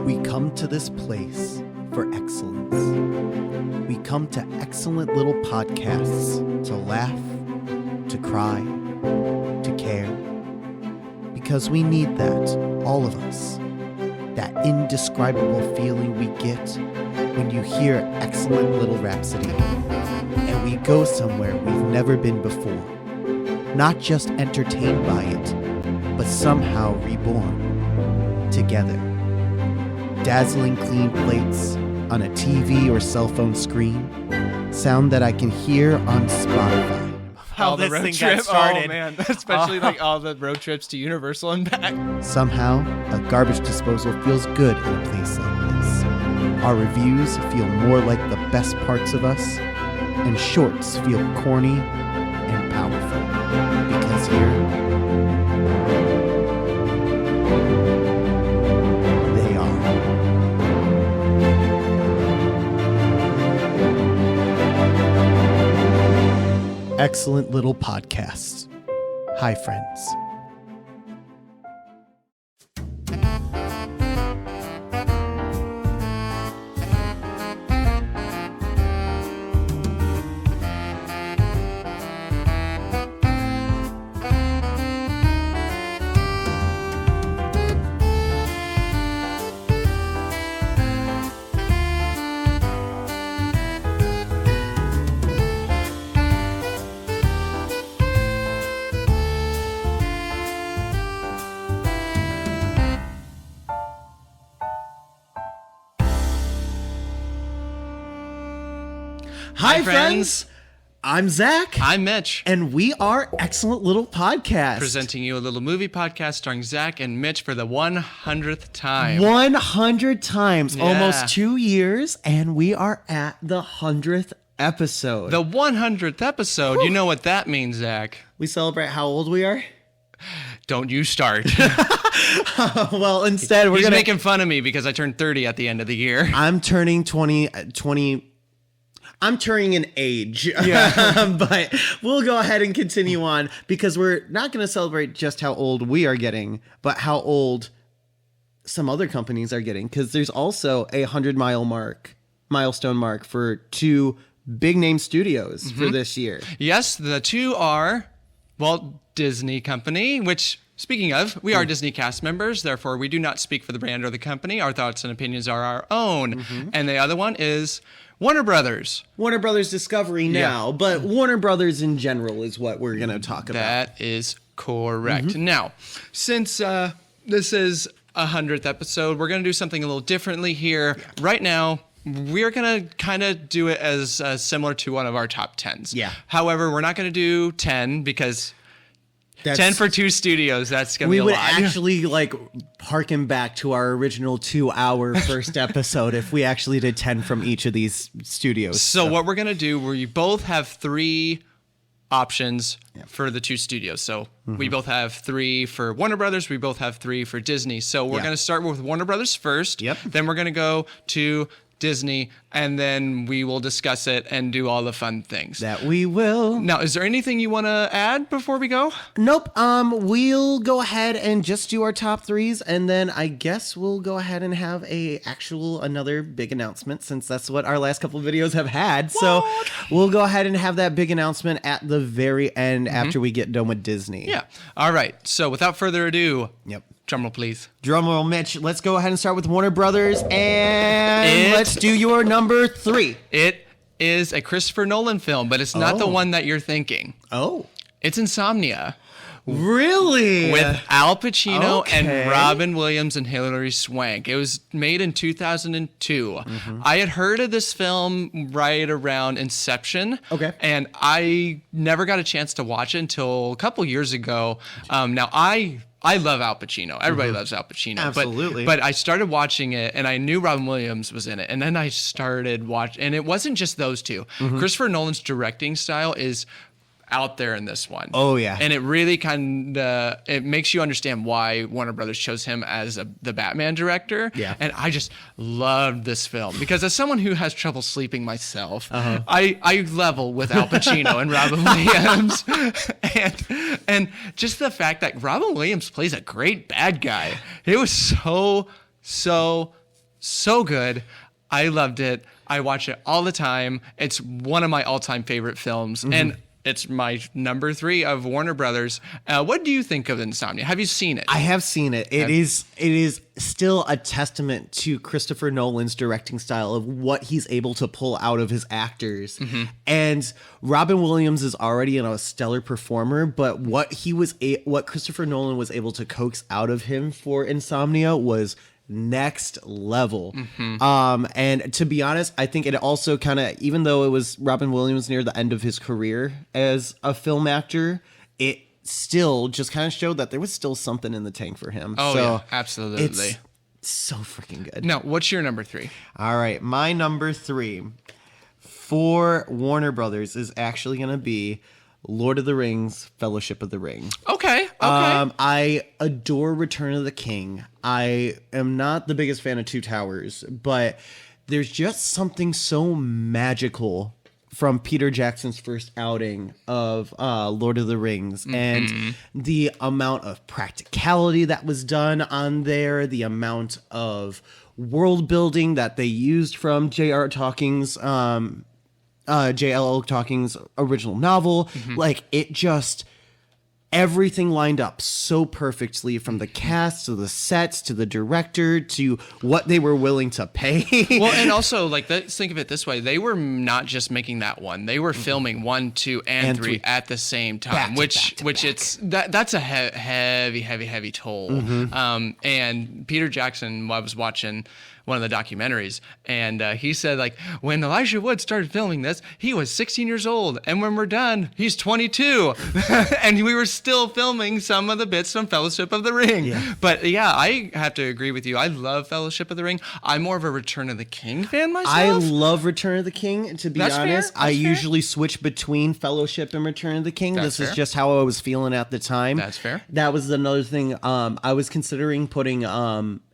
We come to this place for excellence. We come to excellent little podcasts to laugh, to cry, to care. Because we need that, all of us. That indescribable feeling we get when you hear excellent Little Rhapsody. And we go somewhere we've never been before. Not just entertained by it, but somehow reborn. Together. Dazzling clean plates on a TV or cell phone screen. Sound that I can hear on Spotify. All the road trip. Oh man, especially like all the road trips to Universal and back. Somehow, a garbage disposal feels good in a place like this. Our reviews feel more like the best parts of us, and shorts feel corny and powerful. Because here, they are. Excellent little podcasts. Hi, friends. Hi, friends. I'm Zach. I'm Mitch. And we are Excellent Little Podcast. Presenting you a little movie podcast starring Zach and Mitch for the 100th time. 100 times. Yeah. Almost 2 years. And we are at the 100th episode. The 100th episode. Whew. You know what that means, Zach. We celebrate how old we are? Don't you start. Well, instead, He's making fun of me because I turned 30 at the end of the year. I'm turning 20. I'm turning an age, yeah. But we'll go ahead and continue on because we're not going to celebrate just how old we are getting, but how old some other companies are getting. Because there's also a 100-milestone mark for two big name studios for this year. Yes, the two are Walt Disney Company, which, speaking of, we are Disney cast members. Therefore, we do not speak for the brand or the company. Our thoughts and opinions are our own. And the other one is Warner Brothers. Warner Brothers Discovery now, but Warner Brothers in general is what we're going to talk about. That is correct. Now, since this is a 100th episode, we're going to do something a little differently here. Yeah. Right now, we're going to kind of do it as similar to one of our top 10s. Yeah. However, we're not going to do 10 because... 10 for two studios, that's going to be a lot. We would actually harken back to our original 2-hour first episode if we actually did 10 from each of these studios. So what we're going to do, we both have 3 options for the two studios. So we both have 3 for Warner Brothers, we both have 3 for Disney. So we're going to start with Warner Brothers first. Yep. Then we're going to go to Disney, and then we will discuss it and do all the fun things. That we will. Now, is there anything you want to add before we go? Nope. We'll go ahead and just do our top 3s, and then I guess we'll go ahead and have another big announcement, since that's what our last couple of videos have had. What? So we'll go ahead and have that big announcement at the very end after we get done with Disney. Yeah. All right. So without further ado. Yep. Drumroll, please. Drumroll, Mitch. Let's go ahead and start with Warner Brothers, and let's do your number 3. It is a Christopher Nolan film, but it's not the one that you're thinking. Oh. It's Insomnia. Really? With Al Pacino and Robin Williams and Hilary Swank. It was made in 2002. I had heard of this film right around Inception. Okay. And I never got a chance to watch it until a couple years ago. Now, I love Al Pacino. Everybody loves Al Pacino. Absolutely. But I started watching it, and I knew Robin Williams was in it. And then I started watching, and it wasn't just those two. Christopher Nolan's directing style is out there in this one. Oh, yeah. And it really it makes you understand why Warner Brothers chose him as the Batman director. Yeah. And I just loved this film because as someone who has trouble sleeping myself, I level with Al Pacino and Robin Williams. and just the fact that Robin Williams plays a great bad guy. It was so So good. I loved it. I watch it all the time. It's one of my all-time favorite films. And it's my number 3 of Warner Brothers. What do you think of Insomnia? Have you seen it? I have seen it. It is still a testament to Christopher Nolan's directing style of what he's able to pull out of his actors. And Robin Williams is already a stellar performer, but what Christopher Nolan was able to coax out of him for Insomnia was next level. And to be honest, I think it also kind of, even though it was Robin Williams near the end of his career as a film actor, it still just kind of showed that there was still something in the tank for him. Oh, yeah, absolutely. It's so freaking good. Now, what's your number 3? All right, my number 3 for Warner Brothers is actually going to be Lord of the Rings, Fellowship of the Ring. Okay. I adore Return of the King. I am not the biggest fan of Two Towers, but there's just something so magical from Peter Jackson's first outing of Lord of the Rings and the amount of practicality that was done on there, the amount of world building that they used from J.R. Tolkien's J.L.L. Tolkien's original novel. Like, it just, everything lined up so perfectly, from the cast to the sets to the director to what they were willing to pay. Well, and also, like, think of it this way. They were not just making that one. They were filming 1, 2, and 3 at the same time, which it's that's a heavy toll. And Peter Jackson, I was watching one of the documentaries, and he said, like, when Elijah Wood started filming this, he was 16 years old, and when we're done, he's 22. And we were still filming some of the bits from Fellowship of the Ring. But yeah, I have to agree with you. I love Fellowship of the Ring. I'm more of a Return of the King fan myself. I love Return of the King, to be honest. I usually switch between Fellowship and Return of the King. This is just how I was feeling at the time. That's fair. That was another thing. I was considering putting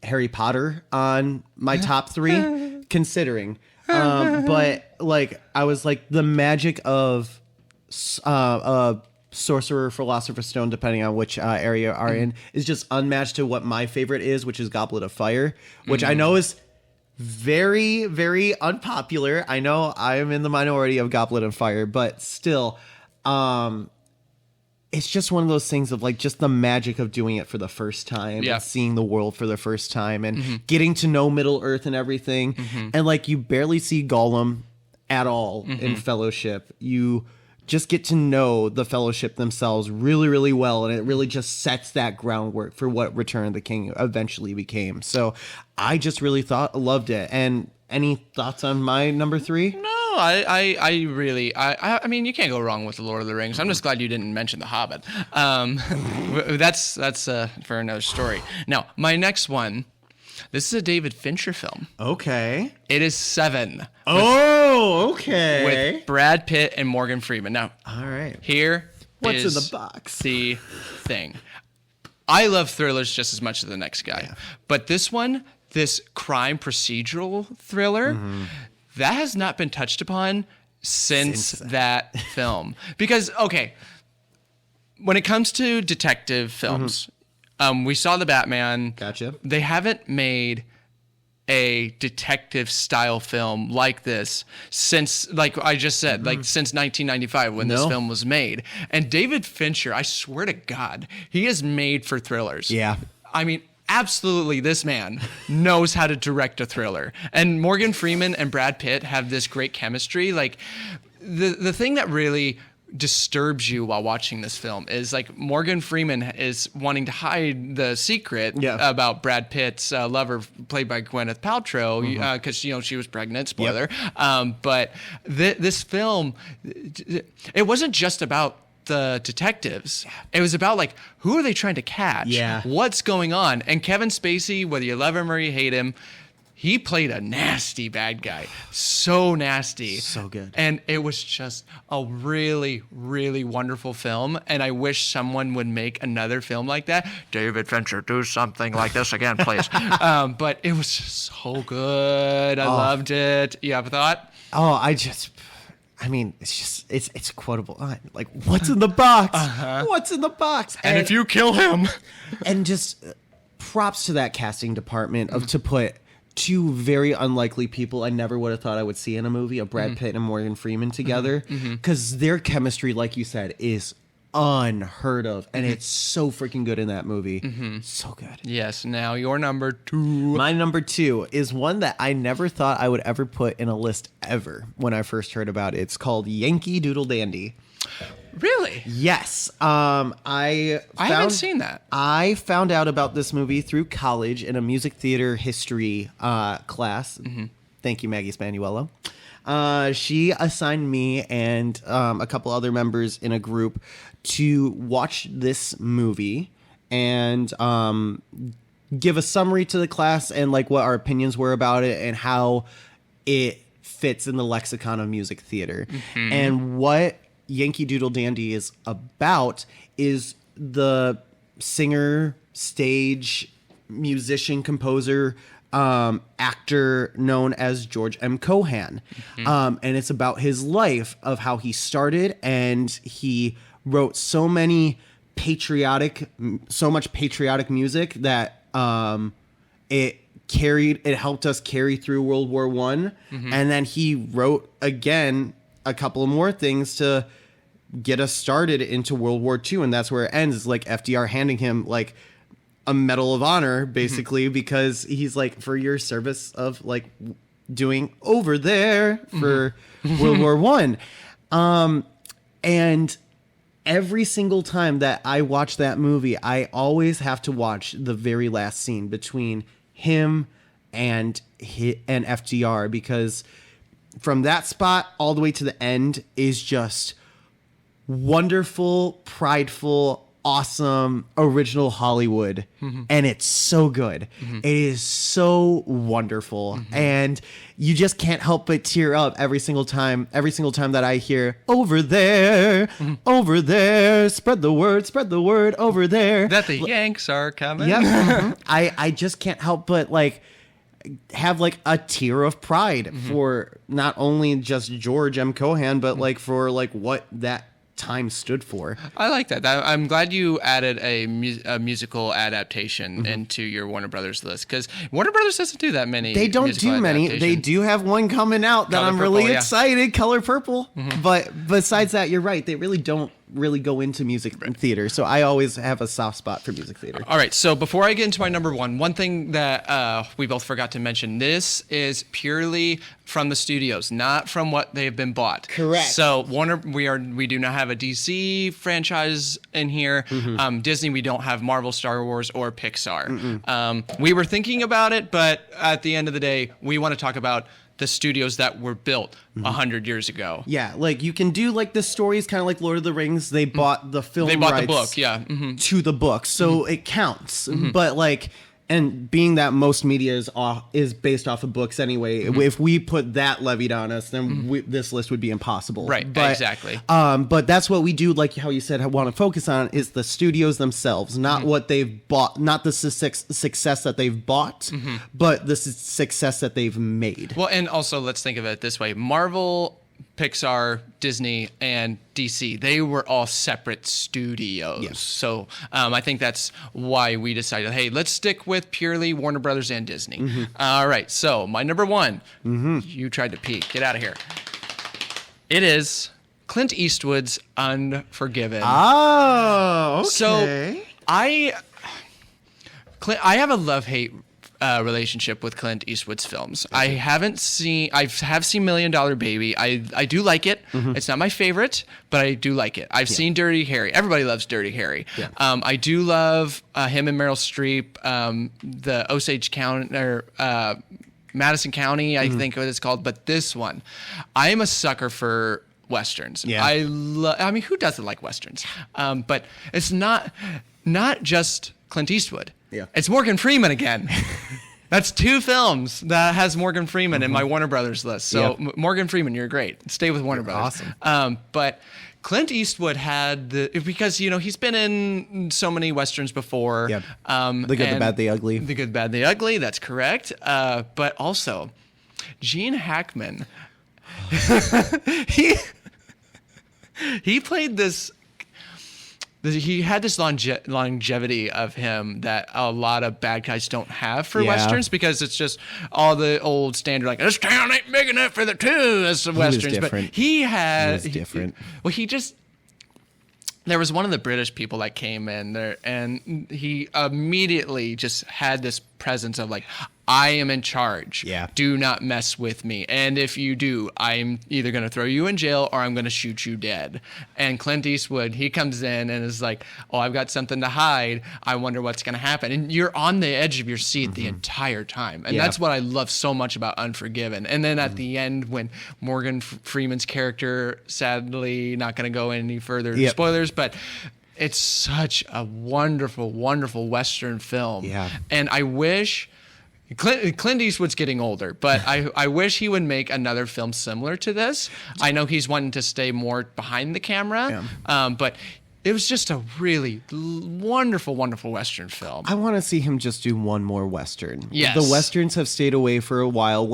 Harry Potter on my top 3, considering. But like, I was like, the magic of Sorcerer, Philosopher's Stone, depending on which area you are in, is just unmatched to what my favorite is, which is Goblet of Fire, which I know is very, very unpopular. I know I am in the minority of Goblet of Fire, but still, it's just one of those things of, like, just the magic of doing it for the first time and seeing the world for the first time and getting to know Middle Earth and everything. And, like, you barely see Gollum at all in Fellowship. You just get to know the Fellowship themselves really, really well. And it really just sets that groundwork for what Return of the King eventually became. So I just really loved it. And any thoughts on my number 3? No, I really, I mean, you can't go wrong with The Lord of the Rings. I'm just glad you didn't mention The Hobbit. That's for another story. Now, my next one, this is a David Fincher film. Okay. It is Seven. Oh, okay. With Brad Pitt and Morgan Freeman. Now, all right. What's in the box? The thing. I love thrillers just as much as the next guy. But this one, this crime procedural thriller, that has not been touched upon since that film. Because, okay, when it comes to detective films, we saw the Batman. Gotcha. They haven't made a detective style film like this since, like I just said, like since 1995 when this film was made. And David Fincher, I swear to God, he is made for thrillers. Yeah. I mean, absolutely, this man knows how to direct a thriller. And Morgan Freeman and Brad Pitt have this great chemistry. Like, the thing that really disturbs you while watching this film is, like, Morgan Freeman is wanting to hide the secret about Brad Pitt's lover, played by Gwyneth Paltrow, because she was pregnant. Spoiler. But this film, it wasn't just about the detectives. It was about, like, who are they trying to catch? What's going on? And Kevin Spacey, whether you love him or you hate him, he played a nasty bad guy. So nasty. So good. And it was just a really, really wonderful film. And I wish someone would make another film like that. David Fincher, do something like this again, please. But it was just so good. I loved it. You have a thought? Oh, I mean, it's quotable. Like, what's in the box? What's in the box? And if you kill him. And just props to that casting department to put two very unlikely people I never would have thought I would see in a movie, of Brad Pitt and Morgan Freeman together, because their chemistry, like you said, is unheard of, and it's so freaking good in that movie. So good. Yes. Now your number 2. My number 2 is one that I never thought I would ever put in a list ever when I first heard about it. It's called Yankee Doodle Dandy. Really? Yes. I haven't seen that. I found out about this movie through college in a music theater history class. Thank you, Maggie Spanuello. She assigned me and a couple other members in a group to watch this movie and give a summary to the class and like what our opinions were about it and how it fits in the lexicon of music theater. And what Yankee Doodle Dandy is about is the singer, stage, musician, composer, actor known as George M. Cohan. And it's about his life, of how he started, and he wrote so much patriotic music that it helped us carry through World War I. And then he wrote again a couple of more things to get us started into World War II, and that's where it ends. It's like FDR handing him like a Medal of Honor, basically, because he's like, for your service of like doing over there for World War I. And every single time that I watch that movie, I always have to watch the very last scene between him and FDR, because from that spot all the way to the end is just wonderful, prideful, awesome, original Hollywood. And it's so good. It is so wonderful. And you just can't help but tear up every single time that I hear over there, spread the word over there, that the Yanks are coming. Yep. I just can't help but like have like a tear of pride for not only just George M. Cohan, but like for like what that time stood for. I like that. I'm glad you added a musical adaptation into your Warner Brothers list, because Warner Brothers doesn't do that many. They don't do many. They do have one coming out that I'm really excited, Color Purple. But besides that, you're right. They really don't really go into music theater. So I always have a soft spot for music theater. All right. So before I get into my number 1, one thing that we both forgot to mention, this is purely from the studios, not from what they've been bought. Correct. So Warner, we do not have a DC franchise in here. Disney, we don't have Marvel, Star Wars, or Pixar. We were thinking about it, but at the end of the day, we want to talk about the studios that were built 100 years ago. Yeah, like you can do like the stories, kind of like Lord of the Rings. They bought the film. They bought rights the book, yeah, to the book, so it counts. But like, and being that most media is based off of books anyway, if we put that levied on us, then this list would be impossible. Right, but, exactly. But that's what we do. Like how you said, I want to focus on is the studios themselves, not what they've bought, not the success that they've bought, but the success that they've made. Well, and also let's think of it this way: Marvel, Pixar, Disney, and DC, they were all separate studios. Yes. So I think that's why we decided, hey, let's stick with purely Warner Brothers and Disney. All right, so my number 1, you tried to peek. Get out of here. It is Clint Eastwood's Unforgiven. Oh, okay. So I have a love-hate relationship with Clint Eastwood's films. I have seen $1 Million Baby. I do like it. It's not my favorite, but I do like it. I've seen Dirty Harry. Everybody loves Dirty Harry. Yeah. I do love him and Meryl Streep. The Osage County or Madison County, I think what it's called. But this one, I am a sucker for Westerns. Yeah. I mean, who doesn't like Westerns? But it's not just Clint Eastwood. Yeah. It's Morgan Freeman again. That's 2 films that has Morgan Freeman in my Warner Brothers list. So Morgan Freeman, you're great. Stay with Warner Brothers. Awesome. But Clint Eastwood had because he's been in so many Westerns before. Yep. The Good, the Bad, the Ugly. The Good, Bad, the Ugly. That's correct. But also, Gene Hackman. he played this he had this longevity of him that a lot of bad guys don't have for Yeah. westerns, because it's just all the old standard, like, this town ain't big enough for the two as the westerns. different. But he had He was different. There was one of the British people that came in there, and he immediately just had this presence of like, I am in charge. Yeah. Do not mess with me. And if you do, I'm either going to throw you in jail or I'm going to shoot you dead. And Clint Eastwood, he comes in and is like, oh, I've got something to hide. I wonder what's going to happen. And you're on the edge of your seat the entire time. And Yeah. that's what I love so much about Unforgiven. And then at the end, when Morgan Freeman's character, sadly, not going to go any further Yep. spoilers, but it's such a wonderful, wonderful Western film. Yeah. And I wish Clint Eastwood's getting older, but I wish he would make another film similar to this. I know he's wanting to stay more behind the camera, but it was just a really wonderful, wonderful Western film. I want to see him just do one more Western. Yes. The Westerns have stayed away for a while.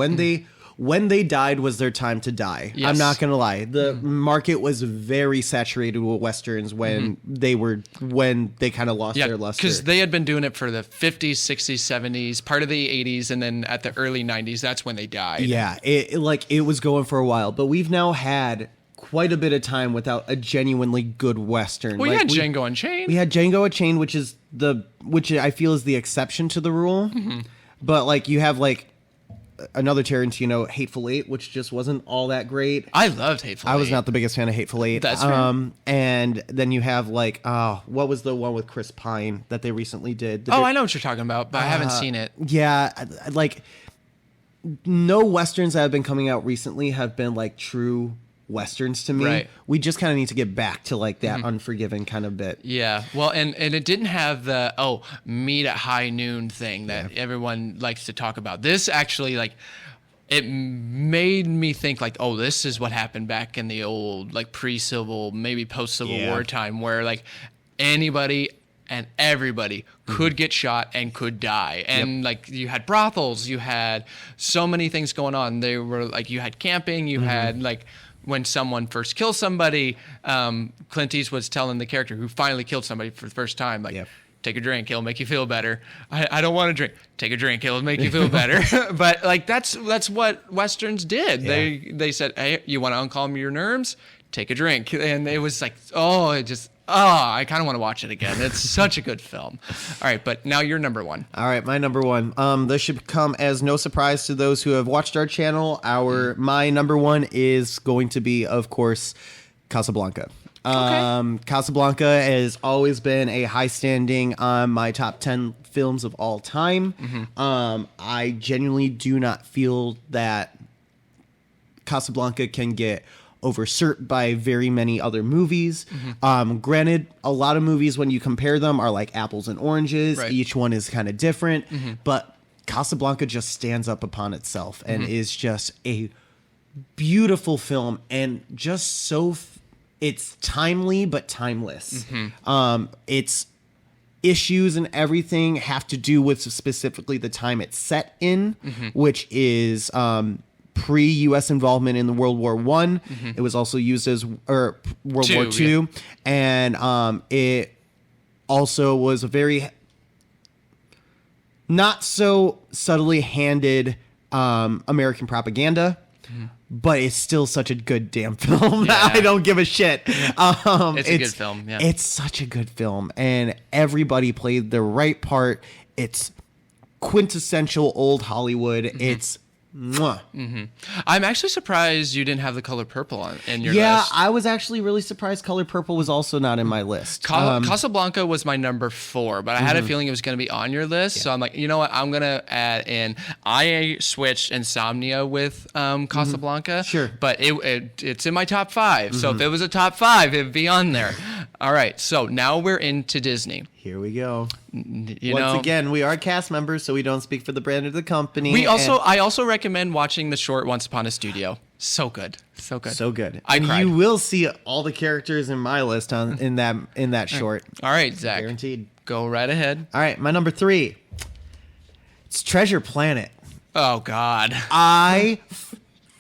When they died was their time to die. Yes. I'm not going to lie. The market was very saturated with Westerns when they kind of lost their luster. Because they had been doing it for the 50s, 60s, 70s, part of the 80s, and then at the early 90s, that's when they died. Yeah, it was going for a while, but we've now had quite a bit of time without a genuinely good Western. Well, Like, had Django Unchained. We had Django Unchained, which I feel is the exception to the rule. But like you have like another Tarantino, Hateful Eight, which just wasn't all that great. I loved Hateful Eight. I was not the biggest fan of Hateful Eight. That's fair. And then you have like, what was the one with Chris Pine that they recently did? I know what you're talking about, but I haven't seen it. Yeah, like no Westerns that have been coming out recently have been like true Westerns to me. Right. We just kind of need to get back to like that Unforgiven kind of bit. Yeah, well, and it didn't have the meet at high noon thing that everyone likes to talk about. This actually, like, it made me think like, oh, this is what happened back in the old like pre-civil, maybe post-Civil War time, where like anybody and everybody could get shot and could die. And like you had brothels, you had so many things going on. They were like, you had camping, you had like, when someone first kills somebody, Clint Eastwood's telling the character who finally killed somebody for the first time, like, take a drink, it'll make you feel better. I don't want to drink. Take a drink, it'll make you feel better. But like that's what Westerns did. Yeah. They said, hey, you want to uncalm your nerves? Take a drink. And it was like, I kind of want to watch it again. It's such a good film. All right, but now you're number one. All right, my number one. This should come as no surprise to those who have watched our channel. My number one is going to be, of course, Casablanca. Casablanca has always been a high standing on my top 10 films of all time. I genuinely do not feel that Casablanca can get overserved by very many other movies. Granted, a lot of movies, when you compare them, are like apples and oranges. Right. Each one is kind of different, but Casablanca just stands up upon itself and is just a beautiful film and just so it's timely but timeless. Its issues and everything have to do with specifically the time it's set in, which is pre-U.S. involvement in the World War I. It was also used as World War II, and it also was a very not so subtly handed American propaganda. But it's still such a good damn film. I don't give a shit. It's a good film. Yeah. It's such a good film, and everybody played the right part. It's quintessential old Hollywood. It's mwah. I'm actually surprised you didn't have The Color Purple in your list. Yeah, I was actually really surprised Color Purple was also not in my list. Casablanca was my number 4, but I had a feeling it was going to be on your list. So I'm like, you know what? I'm going to add in. I switched Insomnia with Casablanca. Sure. But it's in my top 5. So if it was a top 5, it'd be on there. All right. So now we're into Disney. Here we go. Once Once again, we are cast members, so we don't speak for the brand or the company. I also recommend watching the short Once Upon a Studio. So good. So good. So good. I cried. You will see all the characters in my list in that short. All right, Zach. Guaranteed. Go right ahead. All right, my number 3. It's Treasure Planet. Oh, God. I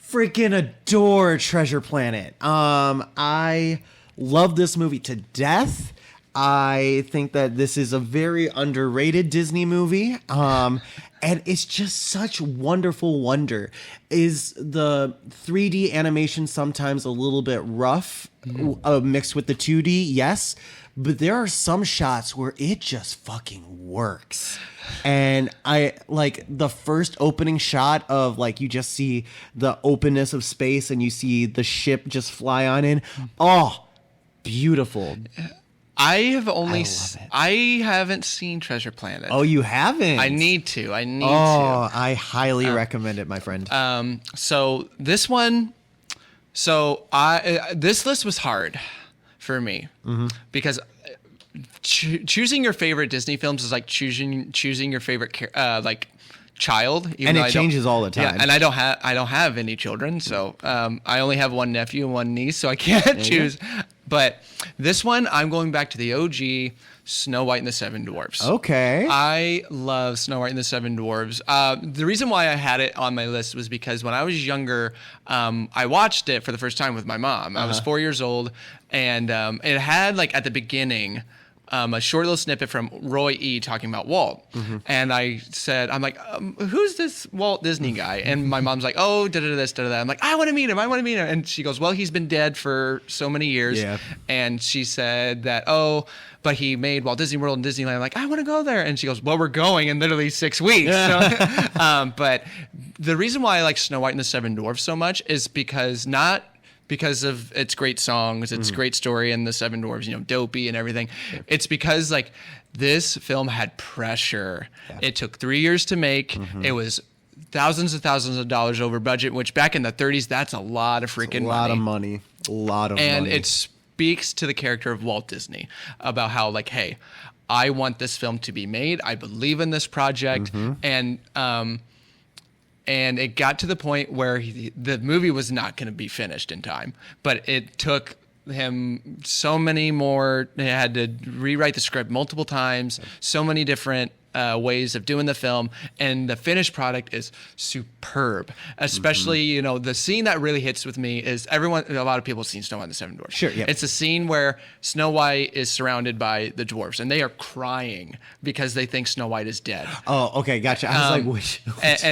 freaking adore Treasure Planet. I love this movie to death. I think that this is a very underrated Disney movie. And it's just such wonderful wonder. Is the 3D animation sometimes a little bit rough, mixed with the 2D? Yes. But there are some shots where it just fucking works. And I like the first opening shot of like you just see the openness of space and you see the ship just fly on in. Oh, beautiful. I haven't seen Treasure Planet. Oh, you haven't? I need to. Oh, I highly recommend it, my friend. So this one, this list was hard for me because choosing your favorite Disney films is like choosing your favorite child, and it changes all the time. Yeah, and I don't have any children, so I only have one nephew and one niece, so I can't choose. But this one, I'm going back to the OG Snow White and the Seven Dwarfs. Okay. I love Snow White and the Seven Dwarfs. The reason why I had it on my list was because when I was younger, I watched it for the first time with my mom. I was 4 years old, and it had like at the beginning a short little snippet from Roy E. talking about Walt. And I said, I'm like, who's this Walt Disney guy? And my mom's like, oh, this, that. I'm like, I want to meet him. And she goes, well, he's been dead for so many years. Yeah. And she said that, but he made Walt Disney World and Disneyland. I'm like, I want to go there. And she goes, well, we're going in literally 6 weeks. So, but the reason why I like Snow White and the Seven Dwarfs so much is not because of its great songs, its great story, and the Seven Dwarfs, dopey and everything. Yeah. It's because like this film had pressure. Yeah. It took 3 years to make. It was thousands and thousands of dollars over budget, which back in the 30s, that's a lot of freaking money. A lot of money. And it speaks to the character of Walt Disney about how like, hey, I want this film to be made. I believe in this project. And it got to the point where the movie was not going to be finished in time. But it took him so many more. They had to rewrite the script multiple times, so many different ways of doing the film. And the finished product is superb. Especially, the scene that really hits with me is a lot of people have seen Snow White and the Seven Dwarfs. Sure, yeah. It's a scene where Snow White is surrounded by the dwarfs and they are crying because they think Snow White is dead. Oh, okay, gotcha. I was like, which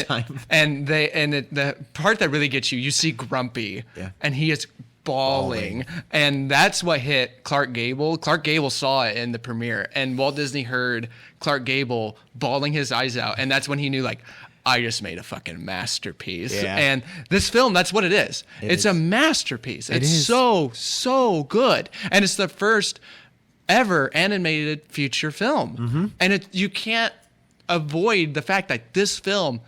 time? And the part that really gets you see Grumpy, and he is bawling. And that's what hit Clark Gable. Clark Gable saw it in the premiere, and Walt Disney heard Clark Gable bawling his eyes out, and that's when he knew, like, I just made a fucking masterpiece. Yeah. And this film, that's what it is. It's a masterpiece. It's so good. And it's the first ever animated feature film. And you can't avoid the fact that this film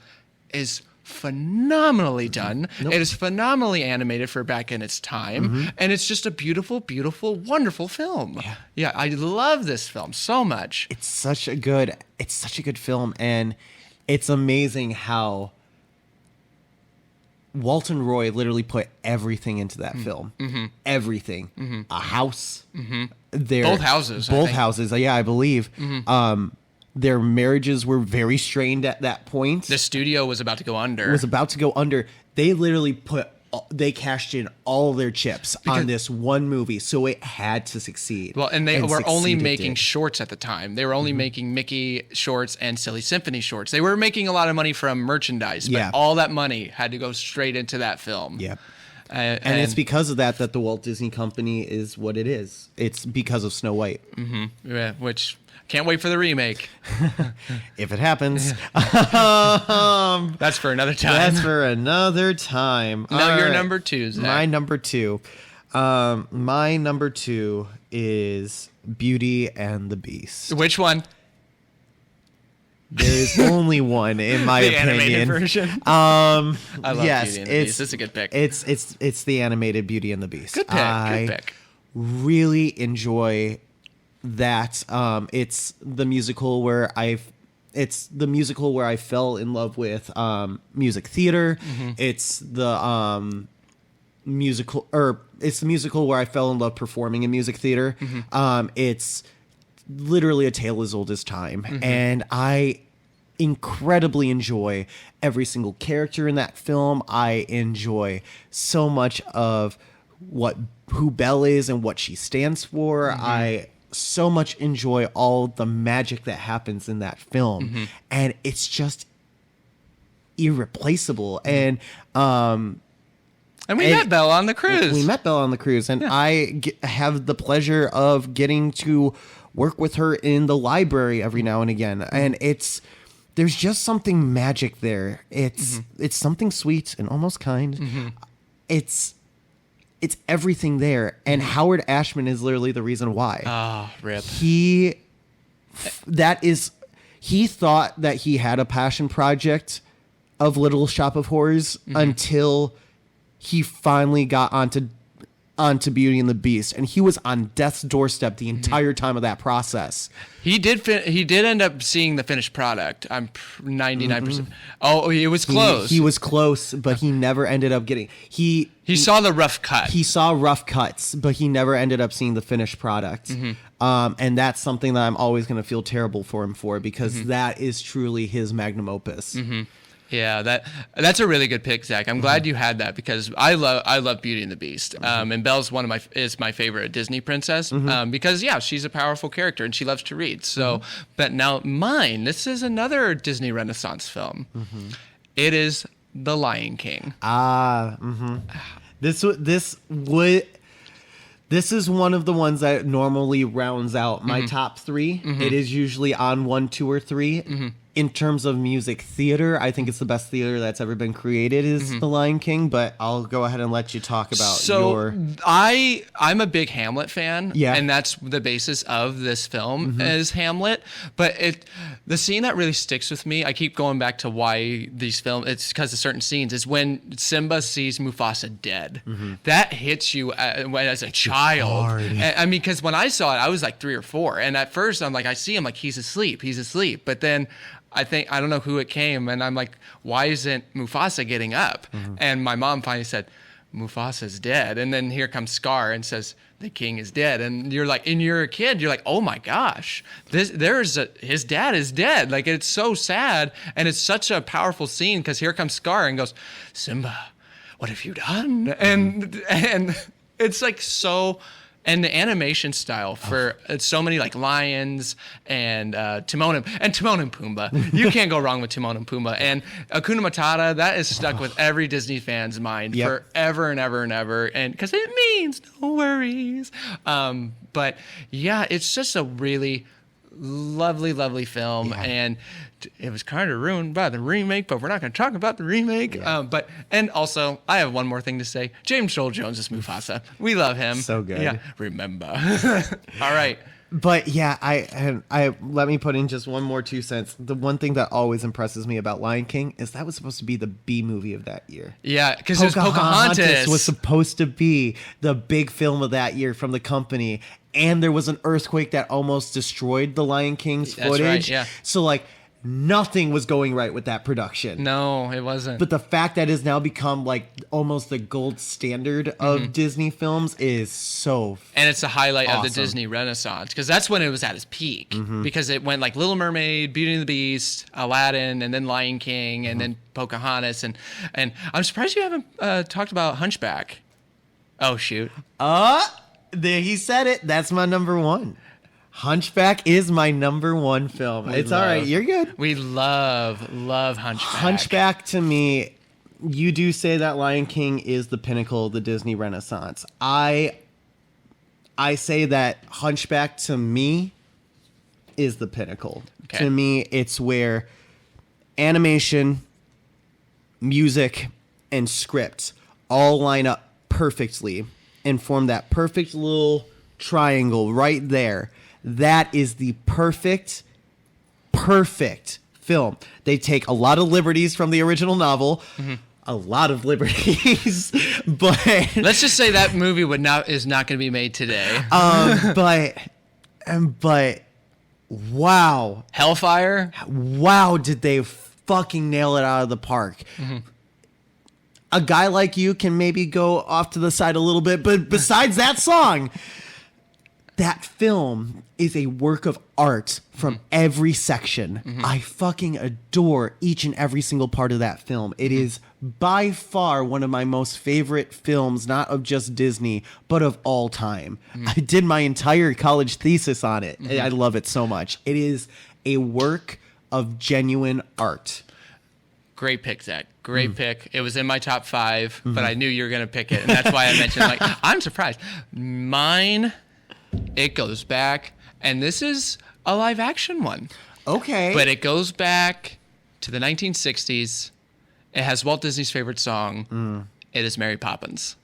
is phenomenally done. It is phenomenally animated for back in its time. And it's just a beautiful, beautiful, wonderful film. Yeah, I love this film so much. It's such a good film, and it's amazing how Walt and Roy literally put everything into that film. Everything. A house. Both houses. Both houses. Yeah, I believe. Their marriages were very strained at that point. The studio was about to go under. They literally they cashed in all their chips on this one movie, so it had to succeed. Well, and they were only making shorts at the time. They were only making Mickey shorts and Silly Symphony shorts. They were making a lot of money from merchandise, but all that money had to go straight into that film. Yeah. And it's because of that the Walt Disney Company is what it is. It's because of Snow White. Yeah, which... Can't wait for the remake. If it happens. That's for another time. Now your number two, Zach. My number two. My number two is Beauty and the Beast. Which one? There's only one, in my opinion. The animated version. I love Beauty and the Beast. It's a good pick. It's the animated Beauty and the Beast. Good pick. Good pick. Really enjoy that. It's the musical where I fell in love with music theater. It's the musical where I fell in love performing in music theater. It's literally a tale as old as time, and I incredibly enjoy every single character in that film. I enjoy so much of who Belle is and what she stands for. so much enjoy all the magic that happens in that film, and it's just irreplaceable. And we met Belle on the cruise. We met Belle on the cruise, and I have the pleasure of getting to work with her in the library every now and again. And there's just something magic there. It's something sweet and almost kind. It's everything there. And Howard Ashman is literally the reason why. Oh, rip. He thought that he had a passion project of Little Shop of Horrors until he finally got onto Beauty and the Beast, and he was on death's doorstep the entire time of that process. He did end up seeing the finished product. I'm 99%. Oh, it was close. He was close, but he never ended up getting. He saw the rough cut. He saw rough cuts, but he never ended up seeing the finished product. And that's something that I'm always going to feel terrible for him for, because that is truly his magnum opus. Yeah, that's a really good pick, Zach. I'm glad you had that, because I love Beauty and the Beast. And Belle's is my favorite Disney princess because she's a powerful character and she loves to read. So, but now this is another Disney Renaissance film. It is The Lion King. This is one of the ones that normally rounds out my top three. It is usually on 1, 2, or 3. In terms of music theater, I think it's the best theater that's ever been created is The Lion King, but I'll go ahead and let you talk about your... I'm a big Hamlet fan, Yeah. and that's the basis of this film is Hamlet, but the scene that really sticks with me, I keep going back to why these films, it's because of certain scenes, is when Simba sees Mufasa dead. That hits you as a child. I mean, because when I saw it, I was like 3 or 4, and at first I'm like, I see him like he's asleep, but then I don't know who it came, and I'm like, why isn't Mufasa getting up? And my mom finally said, Mufasa's dead. And then here comes Scar and says, the king is dead. And you're like, and you're a kid, you're like, oh my gosh, his dad is dead. Like, it's so sad. And it's such a powerful scene, because here comes Scar and goes, Simba, what have you done? And it's like so... And the animation style for so many like lions and Timon and Pumbaa. You can't go wrong with Timon and Pumbaa. And Hakuna Matata, that is stuck with every Disney fan's mind forever and ever and ever. And because it means no worries. But yeah, it's just a really lovely, lovely film. And it was kind of ruined by the remake, but we're not going to talk about the remake. And also, I have one more thing to say. James Joel Jones is Mufasa. We love him. So good. Yeah. Remember. All right. But yeah, I let me put in just one more 2 cents. The one thing that always impresses me about Lion King is that was supposed to be the B movie of that year. Yeah, because it was Pocahontas. Was supposed to be the big film of that year from the company, and there was an earthquake that almost destroyed the Lion King's footage. That's right, yeah. So like nothing was going right with that production. No, it wasn't. But the fact that it's now become like almost the gold standard of Disney films is so and it's a highlight awesome. of the Disney Renaissance, because that's when it was at its peak, because it went like Little Mermaid, Beauty and the Beast, Aladdin, and then Lion King, and then Pocahontas, and I'm surprised you haven't talked about Hunchback. Oh shoot. There he said it. That's my number 1. Hunchback is my number 1 film. All right. You're good. We love Hunchback. Hunchback, to me, you do say that Lion King is the pinnacle of the Disney Renaissance. I say that Hunchback, to me, is the pinnacle. Okay. To me, it's where animation, music, and script all line up perfectly and form that perfect little triangle right there. That is the perfect film. They take a lot of liberties from the original novel, a lot of liberties, but let's just say that movie is not going to be made today. But wow, Hellfire! Wow, did they fucking nail it out of the park? A guy like you can maybe go off to the side a little bit, but besides that song. that film is a work of art from every section. I fucking adore each and every single part of that film. It is by far one of my most favorite films, not of just Disney, but of all time. I did my entire college thesis on it. I love it so much. It is a work of genuine art. Great pick, Zach. Great pick. It was in my top 5, but I knew you were going to pick it. And that's why I mentioned, like, I'm surprised. Mine, it goes back, and this is a live action one. Okay. But it goes back to the 1960s. It has Walt Disney's favorite song. It is Mary Poppins.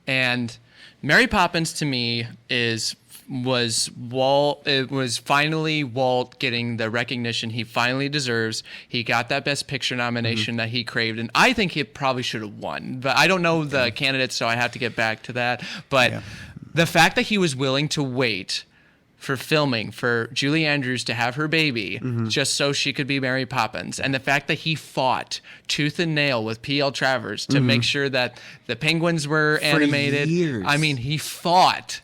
And Mary Poppins to me was Walt. It was finally Walt getting the recognition he finally deserves. He got that Best Picture nomination that he craved, and I think he probably should have won. But I don't know the candidates, so I have to get back to that. But the fact that he was willing to wait for filming for Julie Andrews to have her baby just so she could be Mary Poppins, and the fact that he fought tooth and nail with P.L. Travers to make sure that the penguins were animated. Years. I mean, he fought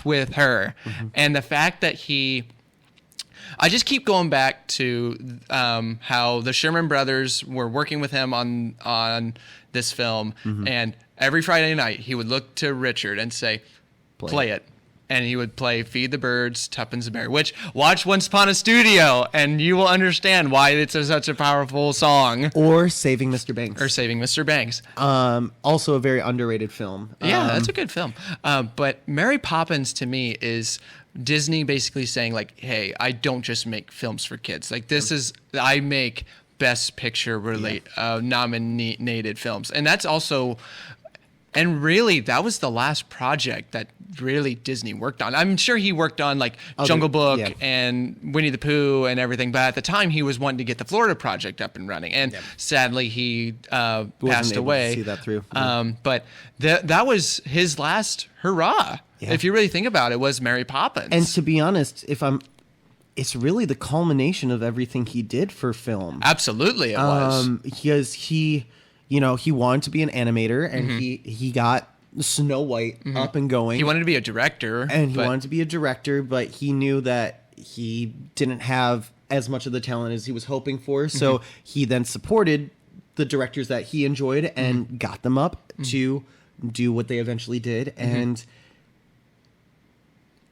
with her, and the fact that I just keep going back to how the Sherman Brothers were working with him on this film, and every Friday night he would look to Richard and say, play it. And he would play Feed the Birds, Tuppence a Berry, which watch Once Upon a Studio, and you will understand why it's such a powerful song. Or Saving Mr. Banks. Also a very underrated film. Yeah, that's a good film. But Mary Poppins to me is Disney basically saying, like, hey, I don't just make films for kids. Like, I make Best Picture nominated films. And that's also... And really, that was the last project that really Disney worked on. I'm sure he worked on like Jungle Book and Winnie the Pooh and everything, but at the time he was wanting to get the Florida project up and running. And sadly, he passed away. To see that through. But that was his last hurrah. Yeah. If you really think about it, was Mary Poppins. And to be honest, it's really the culmination of everything he did for film. Absolutely, it was. Because he wanted to be an animator, and he got Snow White up and going. He wanted to be a director. But he knew that he didn't have as much of the talent as he was hoping for. So he then supported the directors that he enjoyed and got them up to do what they eventually did. And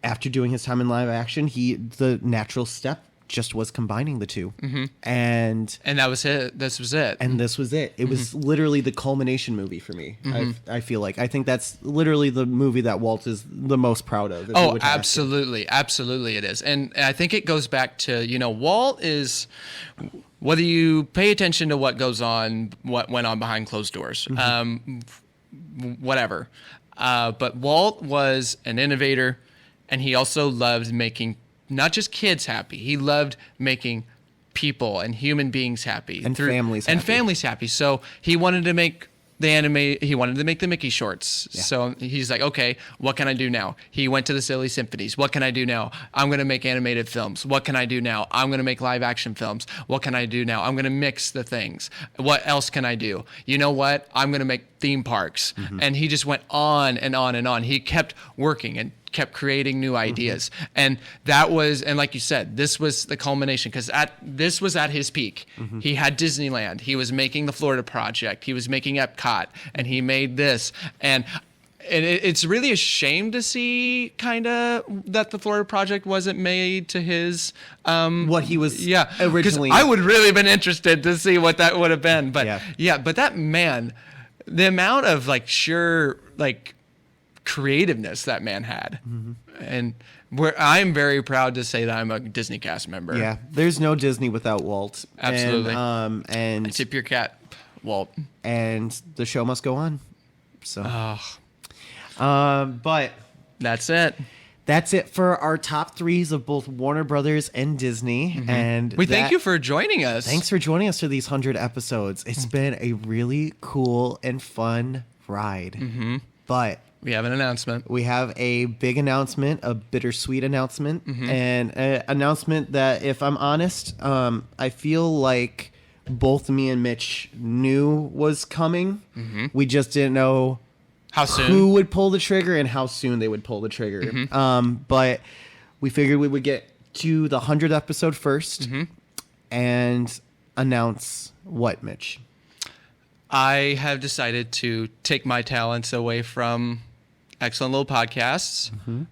after doing his time in live action, the natural step just was combining the two. And that was it. This was it. And this was it. It was literally the culmination movie for me. I feel like. I think that's literally the movie that Walt is the most proud of. Oh, absolutely. Absolutely it is. And I think it goes back to, Walt is, whether you pay attention to what goes on, what went on behind closed doors, whatever. But Walt was an innovator, and he also loved making not just kids happy. He loved making people and human beings happy. And families happy. So he wanted to make he wanted to make the Mickey shorts. Yeah. So he's like, okay, what can I do now? He went to the Silly Symphonies. What can I do now? I'm going to make animated films. What can I do now? I'm going to make live action films. What can I do now? I'm going to mix the things. What else can I do? You know what? I'm going to make theme parks. And he just went on and on and on. He kept working and kept creating new ideas. And like you said, this was the culmination, because this was at his peak. He had Disneyland. He was making the Florida project. He was making Epcot, and he made this. And it's really a shame to see kind of that the Florida project wasn't made to his what he was originally. I would really been interested to see what that would have been. But but that man, the amount of sheer creativeness that man had. And I'm very proud to say that I'm a Disney cast member. Yeah, there's no Disney without Walt. Absolutely. And I tip your cat, Walt. And the show must go on. So but that's it. That's it for our top threes of both Warner Brothers and Disney. And we thank you for joining us. Thanks for joining us for these 100 episodes. It's been a really cool and fun ride. But we have an announcement. We have a big announcement, a bittersweet announcement, and an announcement that, if I'm honest, I feel like both me and Mitch knew was coming. We just didn't know How soon? who would pull the trigger and how soon they would pull the trigger. But we figured we would get to the 100th episode 1st and announce what, Mitch? I have decided to take my talents away from Excellent Little Podcasts,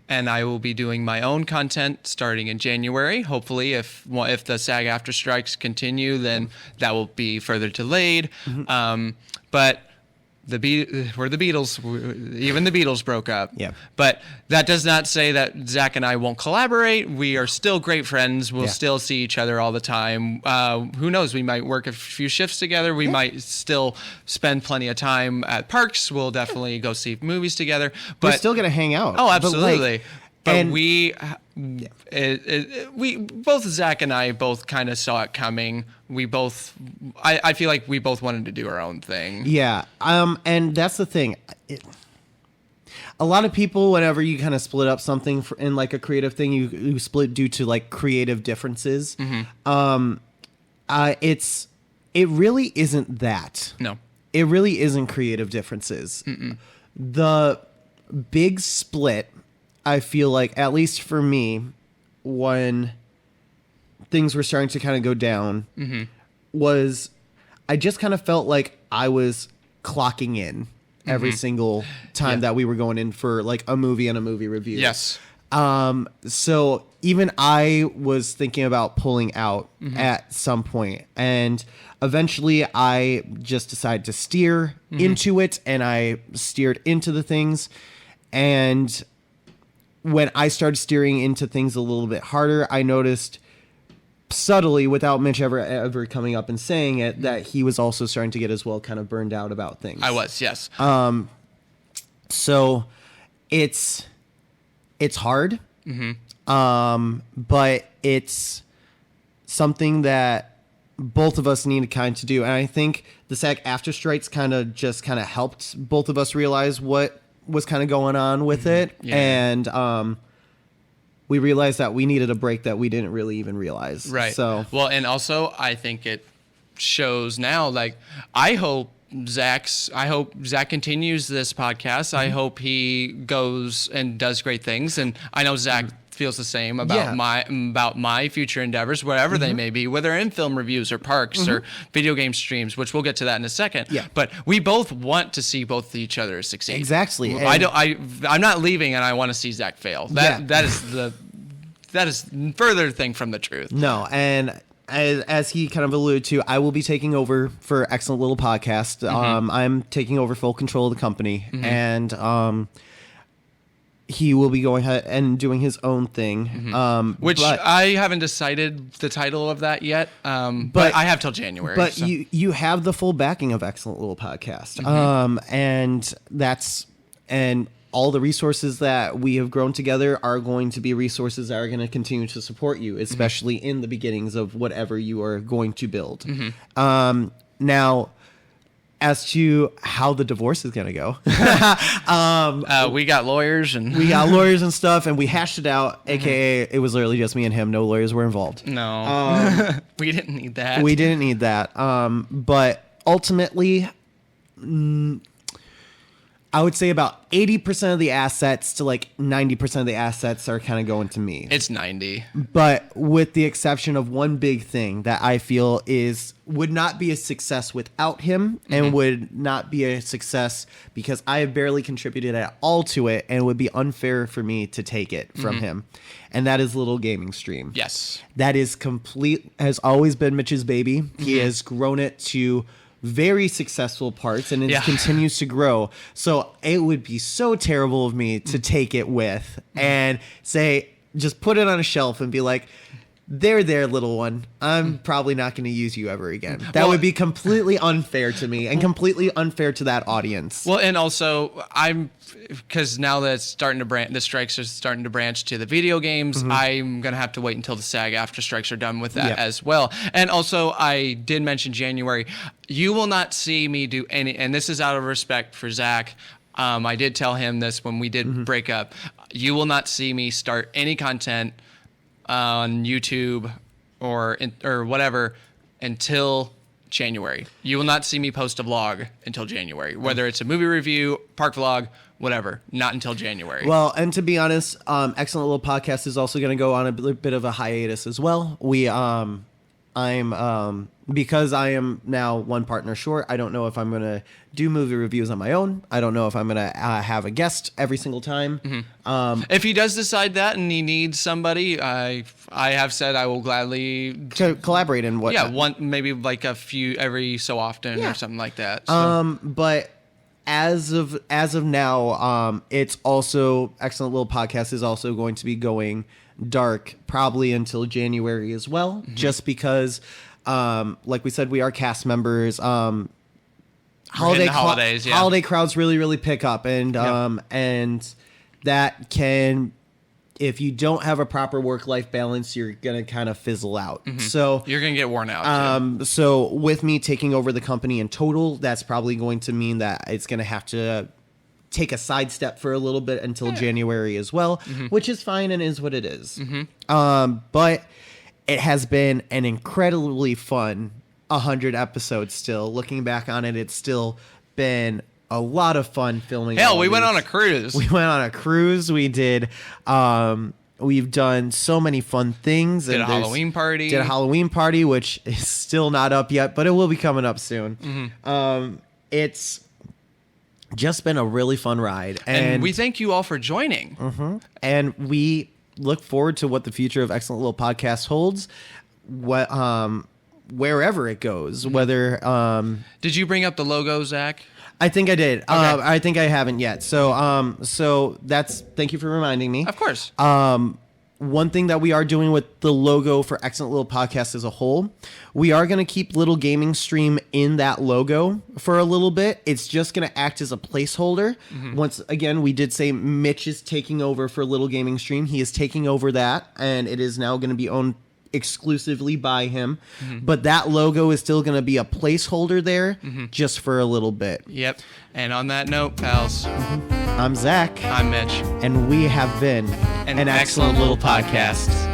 and I will be doing my own content starting in January. Hopefully, if the SAG after strikes continue, then that will be further delayed. But we're the Beatles. Even the Beatles broke up. Yeah. But that does not say that Zach and I won't collaborate. We are still great friends. We'll still see each other all the time. Who knows? We might work a few shifts together. We might still spend plenty of time at parks. We'll definitely go see movies together. But We're still going to hang out. Oh, absolutely. But we both Zach and I both kind of saw it coming. I feel like we both wanted to do our own thing. Yeah. And that's the thing. A lot of people, whenever you kind of split up something in like a creative thing, you split due to like creative differences. It really isn't that. No. It really isn't creative differences. The big split, I feel like, at least for me, when things were starting to kind of go down, was I just kind of felt like I was clocking in every single time that we were going in for like a movie and a movie review. Yes. So even I was thinking about pulling out at some point, and eventually I just decided to steer into it, and I steered into the things. And when I started steering into things a little bit harder, I noticed subtly, without Mitch ever coming up and saying it, that he was also starting to get as well kind of burned out about things. I was, yes. So it's hard, but it's something that both of us need to kind of do. And I think the SAG after strikes kind of helped both of us realize what was kind of going on with it. Yeah. And we realized that we needed a break that we didn't really even realize. Right. So, well, and also I think it shows now, like, I hope Zach continues this podcast. I hope he goes and does great things. And I know Zach feels the same about my future endeavors, whatever they may be, whether in film reviews or parks or video game streams, which we'll get to that in a second. Yeah. But we both want to see both each other succeed. Exactly. I'm not leaving, and I want to see Zach fail. That is further thing from the truth. No, and as he kind of alluded to, I will be taking over for Excellent Little Podcast. I'm taking over full control of the company, and he will be going ahead and doing his own thing. Which I haven't decided the title of that yet, but I have till January. But so. you have the full backing of Excellent Little Podcast, and all the resources that we have grown together are going to be resources that are going to continue to support you, especially in the beginnings of whatever you are going to build. Now, as to how the divorce is going to go, we got lawyers and stuff, and we hashed it out. AKA, it was literally just me and him. No lawyers were involved. No, we didn't need that. We didn't need that. But ultimately, I would say about 80% of the assets to like 90% of the assets are kind of going to me. It's 90. But with the exception of one big thing that I feel would not be a success without him, and would not be a success because I have barely contributed at all to it, and it would be unfair for me to take it from him. And that is Little Gaming Stream. Yes. That has always been Mitch's baby. He has grown it to very successful parts, and it continues to grow. So it would be so terrible of me to take it with and say, just put it on a shelf and be like, there, little one. I'm probably not going to use you ever again. That would be completely unfair to me and completely unfair to that audience. Well, and also because now that it's starting to the strikes are starting to branch to the video games, I'm going to have to wait until the SAG after strikes are done with that as well. And also, I did mention January. You will not see me do any, and this is out of respect for Zach. I did tell him this when we did break up. You will not see me start any content on YouTube or whatever until January. You will not see me post a vlog until January, whether it's a movie review, park vlog, whatever. Not until January. Well, and to be honest, Excellent Little Podcast is also going to go on a bit of a hiatus as well. Because I am now one partner short, I don't know if I'm going to do movie reviews on my own. I don't know if I'm going to have a guest every single time. Mm-hmm. If he does decide that and he needs somebody, I have said I will gladly to collaborate in what. Yeah, maybe like a few every so often or something like that. So. But as of now, it's also Excellent Little Podcast is also going to be going dark probably until January as well, just because. Like we said, we are cast members. Holiday crowds really pick up, and and that can, if you don't have a proper work-life balance, you're gonna kind of fizzle out. Mm-hmm. So you're gonna get worn out. So with me taking over the company in total, that's probably going to mean that it's gonna have to take a sidestep for a little bit until January as well, which is fine and is what it is. But it has been an incredibly fun 100 episodes still. Looking back on it, it's still been a lot of fun filming. Hell, we went on a cruise. We went on a cruise. We did, we've done so many fun things. Did a Halloween party, which is still not up yet, but it will be coming up soon. It's just been a really fun ride. And we thank you all for joining. And we look forward to what the future of Excellent Little Podcast holds, wherever it goes. Whether did you bring up the logo, Zach? I think I did. Okay. I think I haven't yet. So that's thank you for reminding me. Of course. One thing that we are doing with the logo for Excellent Little Podcast as a whole, we are going to keep Little Gaming Stream in that logo for a little bit. It's just going to act as a placeholder. Once again, we did say Mitch is taking over for Little Gaming Stream. He is taking over that, and it is now going to be owned exclusively by him. But that logo is still going to be a placeholder there just for a little bit. Yep. And on that note, pals, I'm Zach. I'm Mitch. And we have been an excellent little podcast.